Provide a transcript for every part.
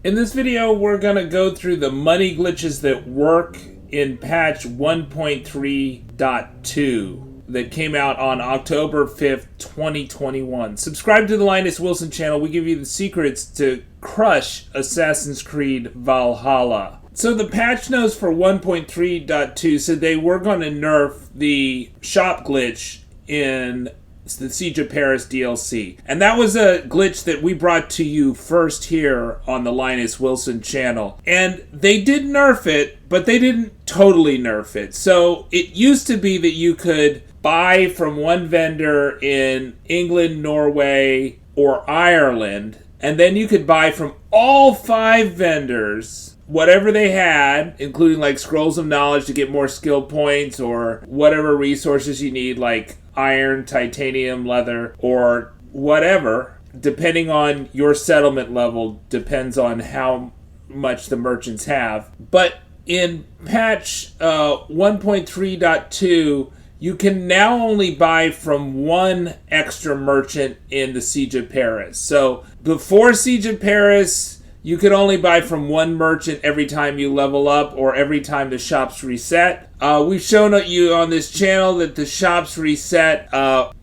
In this video, we're going to go through the money glitches that work in patch 1.3.2 that came out on October 5th, 2021. Subscribe to the Linus Wilson channel. We give you the secrets to crush Assassin's Creed Valhalla. So the patch notes for 1.3.2 said they were going to nerf the shop glitch in the Siege of Paris DLC. And that was a glitch that we brought to you first here on the Linus Wilson channel. And they did nerf it, but they didn't totally nerf it. So it used to be that you could buy from one vendor in England, Norway, or Ireland, and then you could buy from all 5 vendors whatever they had, including like scrolls of knowledge to get more skill points or whatever resources you need, like iron, titanium, leather, or whatever, depending on your settlement level, depends on how much the merchants have. But in patch 1.3.2, you can now only buy from one extra merchant in the Siege of Paris. So before Siege of Paris, you could only buy from one merchant every time you level up or every time the shops reset. We've shown you on this channel that the shops reset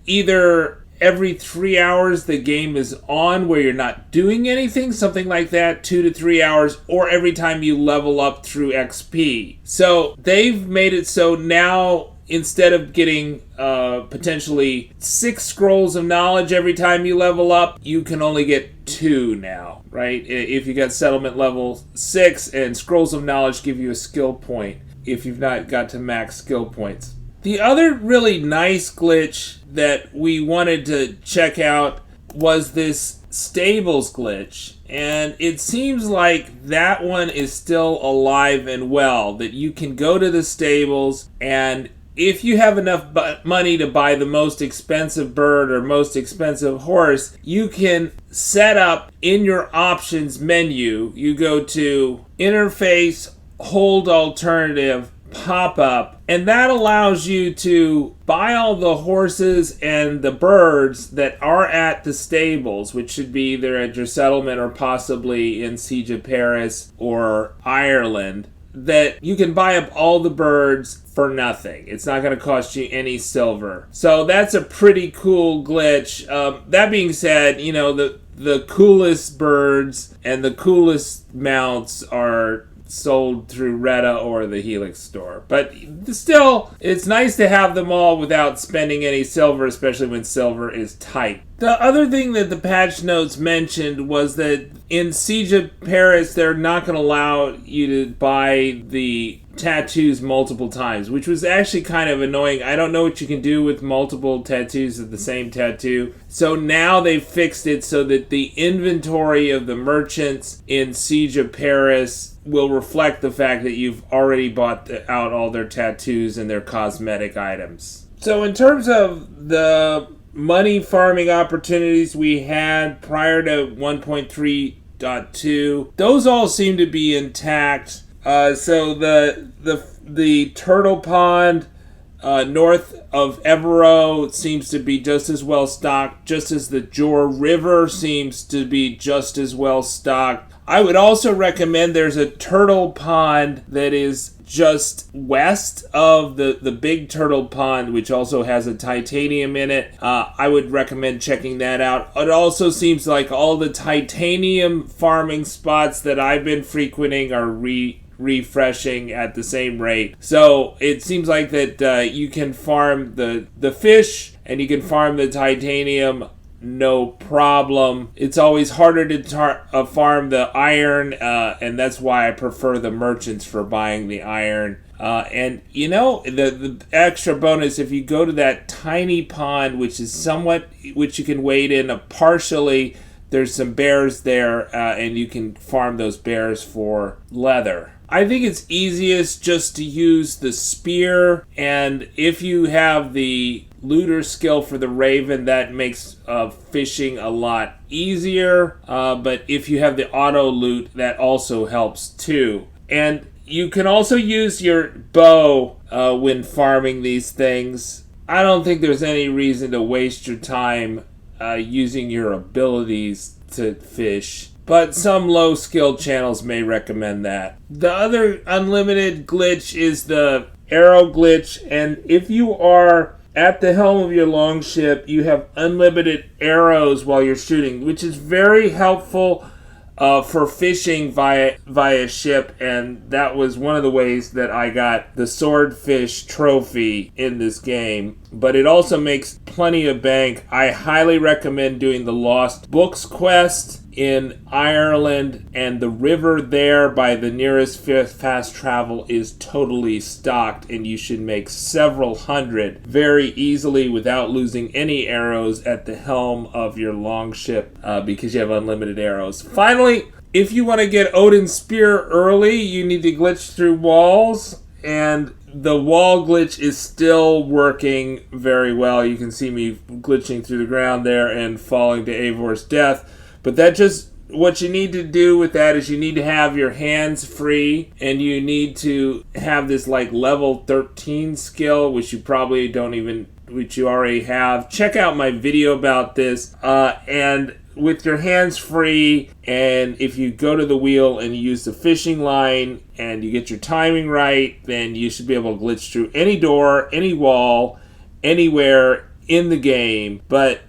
either every 3 hours the game is on where you're not doing anything, something like that, 2 to 3 hours, or every time you level up through XP. So they've made it so now, instead of getting potentially 6 scrolls of knowledge every time you level up, you can only get 2 now, right? If you got settlement level 6, and scrolls of knowledge give you a skill point if you've not got to max skill points. The other really nice glitch that we wanted to check out was this stables glitch. And it seems like that one is still alive and well, that you can go to the stables, and if you have enough money to buy the most expensive bird or most expensive horse, you can set up in your options menu. You go to interface, hold alternative, pop up, and that allows you to buy all the horses and the birds that are at the stables, which should be either at your settlement or possibly in Siege of Paris or Ireland, that you can buy up all the birds for nothing. It's not going to cost you any silver. So that's a pretty cool glitch. That being said, you know, the coolest birds and the coolest mounts are sold through Retta or the Helix store. But still, it's nice to have them all without spending any silver, especially when silver is tight. The other thing that the patch notes mentioned was that in Siege of Paris, they're not going to allow you to buy the tattoos multiple times, which was actually kind of annoying. I don't know what you can do with multiple tattoos of the same tattoo. So now they've fixed it so that the inventory of the merchants in Siege of Paris will reflect the fact that you've already bought out all their tattoos and their cosmetic items. So in terms of the money farming opportunities we had prior to 1.3.2, those all seem to be intact. So the turtle pond north of Eivor seems to be just as well stocked, just as the Jor River seems to be just as well stocked. I would also recommend there's a turtle pond that is just west of the big turtle pond, which also has a titanium in it. I would recommend checking that out. It also seems like all the titanium farming spots that I've been frequenting are refreshing at the same rate. So it seems like that you can farm the fish and you can farm the titanium no problem. It's always harder to farm the iron, and that's why I prefer the merchants for buying the iron. And you know, the extra bonus, if you go to that tiny pond, which you can wade in partially, there's some bears there, and you can farm those bears for leather. I think it's easiest just to use the spear, and if you have the looter skill for the raven, that makes fishing a lot easier, but if you have the auto loot, that also helps too. And you can also use your bow when farming these things. I don't think there's any reason to waste your time using your abilities to fish. but some low-skilled channels may recommend that. The other unlimited glitch is the arrow glitch, and if you are at the helm of your longship, you have unlimited arrows while you're shooting, which is very helpful for fishing via ship, and that was one of the ways that I got the swordfish trophy in this game. But it also makes plenty of bank. I highly recommend doing the Lost Books quest in Ireland, and the river there by the nearest fast travel is totally stocked, and you should make several hundred very easily without losing any arrows at the helm of your longship because you have unlimited arrows. Finally, if you want to get Odin's spear early, you need to glitch through walls, and the wall glitch is still working very well. You can see me glitching through the ground there and falling to Eivor's death. But what you need to do with that is you need to have your hands free, and you need to have this like level 13 skill, which you probably which you already have. Check out my video about this. And with your hands free, and if you go to the wheel and you use the fishing line and you get your timing right, then you should be able to glitch through any door, any wall, anywhere in the game. But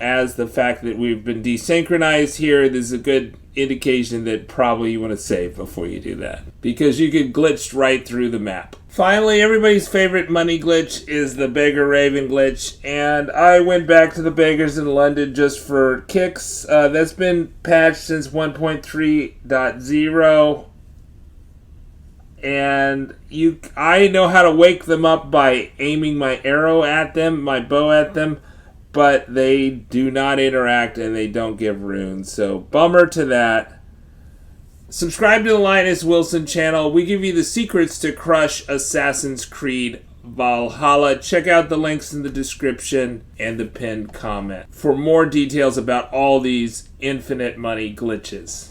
as the fact that we've been desynchronized here, this is a good indication that probably you want to save before you do that, because you could glitch right through the map. Finally, everybody's favorite money glitch is the beggar-raven glitch, and I went back to the beggars in London just for kicks. That's been patched since 1.3.0, and I know how to wake them up by aiming my arrow at them, my bow at them, but they do not interact and they don't give runes. So, bummer to that. Subscribe to the Linus Wilson channel. We give you the secrets to crush Assassin's Creed Valhalla. Check out the links in the description and the pinned comment for more details about all these infinite money glitches.